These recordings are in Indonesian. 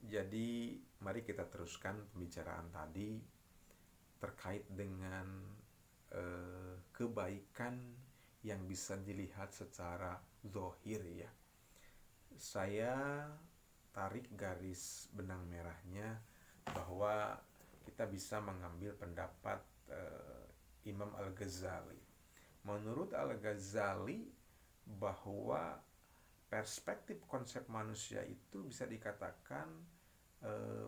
Jadi mari kita teruskan pembicaraan tadi terkait dengan kebaikan yang bisa dilihat secara zahir ya. Saya tarik garis benang merahnya bahwa kita bisa mengambil pendapat Imam Al-Ghazali. Menurut Al-Ghazali bahwa perspektif konsep manusia itu bisa dikatakan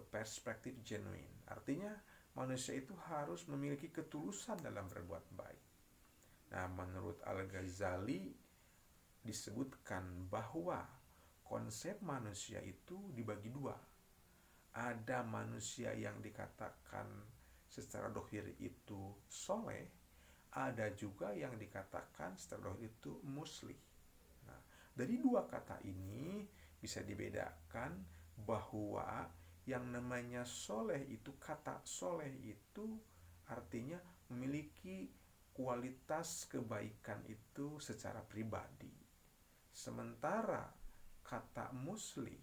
perspektif genuine. Artinya manusia itu harus memiliki ketulusan dalam berbuat baik. Nah, menurut Al-Ghazali disebutkan bahwa konsep manusia itu dibagi dua. Ada manusia yang dikatakan secara dohir itu soleh, ada juga yang dikatakan secara dohir itu muslih. Nah, dari dua kata ini bisa dibedakan bahwa yang namanya soleh itu, kata soleh itu artinya memiliki kualitas kebaikan itu secara pribadi. Sementara kata muslih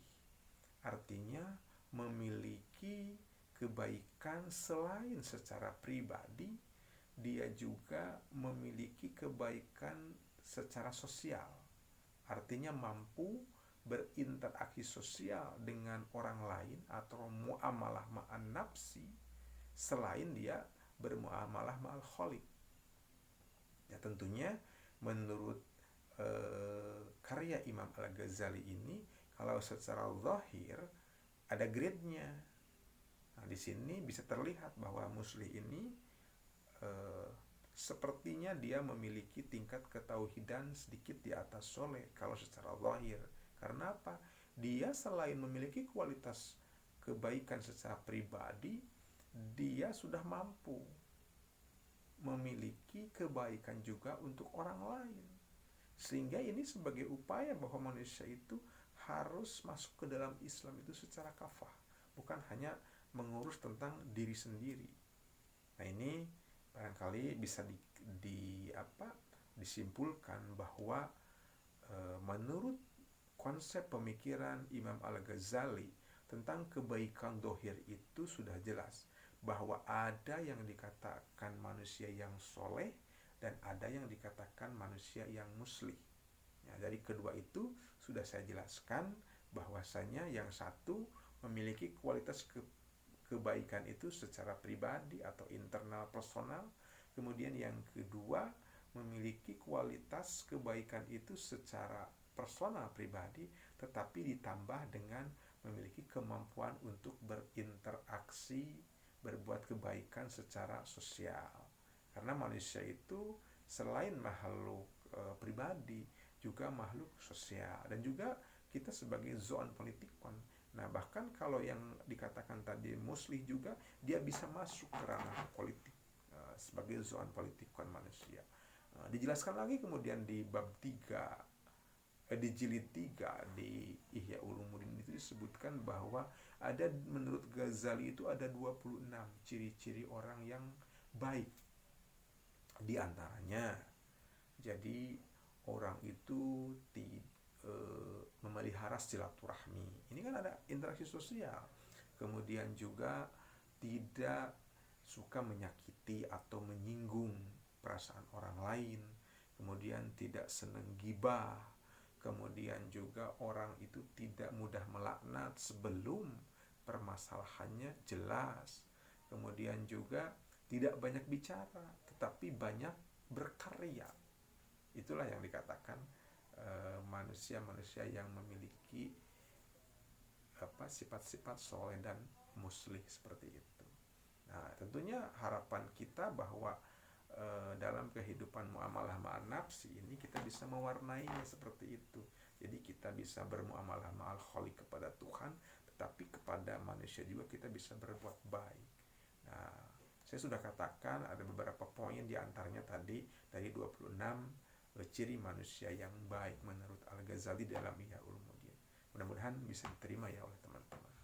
artinya memiliki kebaikan selain secara pribadi, dia juga memiliki kebaikan secara sosial. Artinya mampu berinteraksi sosial dengan orang lain atau muamalah ma'an nafsi selain dia bermuamalah ma'al khaliq. Ya tentunya menurut karya Imam Al-Ghazali ini, kalau secara zahir ada grade-nya. Nah, di sini bisa terlihat bahwa muslih ini sepertinya dia memiliki tingkat ketauhidan sedikit di atas soleh kalau secara zahir. Karena apa? Dia selain memiliki kualitas kebaikan secara pribadi, dia sudah mampu memiliki kebaikan juga untuk orang lain. Sehingga ini sebagai upaya bahwa manusia itu harus masuk ke dalam Islam itu secara kafah, bukan hanya mengurus tentang diri sendiri. Nah, ini barangkali bisa disimpulkan bahwa menurut konsep pemikiran Imam Al-Ghazali tentang kebaikan dohir itu sudah jelas bahwa ada yang dikatakan manusia yang soleh dan ada yang dikatakan manusia yang muslih. Ya, dari kedua itu sudah saya jelaskan bahwasanya yang satu memiliki kualitas kebaikan itu secara pribadi atau internal personal, kemudian yang kedua memiliki kualitas kebaikan itu secara personal pribadi, tetapi ditambah dengan memiliki kemampuan untuk berinteraksi, berbuat kebaikan secara sosial. Karena manusia itu selain makhluk pribadi, juga makhluk sosial, dan juga kita sebagai zoon politikon. Nah, bahkan kalau yang dikatakan tadi muslih juga, dia bisa masuk ke ranah politik sebagai zoon politikon manusia. Dijelaskan lagi kemudian di bab 3, di jilid 3 di Ihya Ulumuddin itu disebutkan bahwa ada, menurut Ghazali itu ada 26 ciri-ciri orang yang baik. Di antaranya, jadi orang itu memelihara silaturahmi. Ini kan ada interaksi sosial. Kemudian juga tidak suka menyakiti atau menyinggung perasaan orang lain. Kemudian tidak senang gibah. Kemudian juga orang itu tidak mudah melaknat sebelum permasalahannya jelas. Kemudian juga tidak banyak bicara, tetapi banyak berkarya. Itulah yang dikatakan manusia-manusia yang memiliki sifat-sifat soleh dan muslih seperti itu. Nah, tentunya harapan kita bahwa dalam kehidupan muamalah ma'an nafsi ini kita bisa mewarnainya seperti itu. Jadi kita bisa bermuamalah ma'al khaliq kepada Tuhan, tetapi kepada manusia juga kita bisa berbuat baik. Nah, saya sudah katakan ada beberapa poin, di antaranya tadi dari 26 ciri manusia yang baik menurut Al-Ghazali dalam Ihya Ulumuddin. Mudah-mudahan bisa diterima ya oleh teman-teman.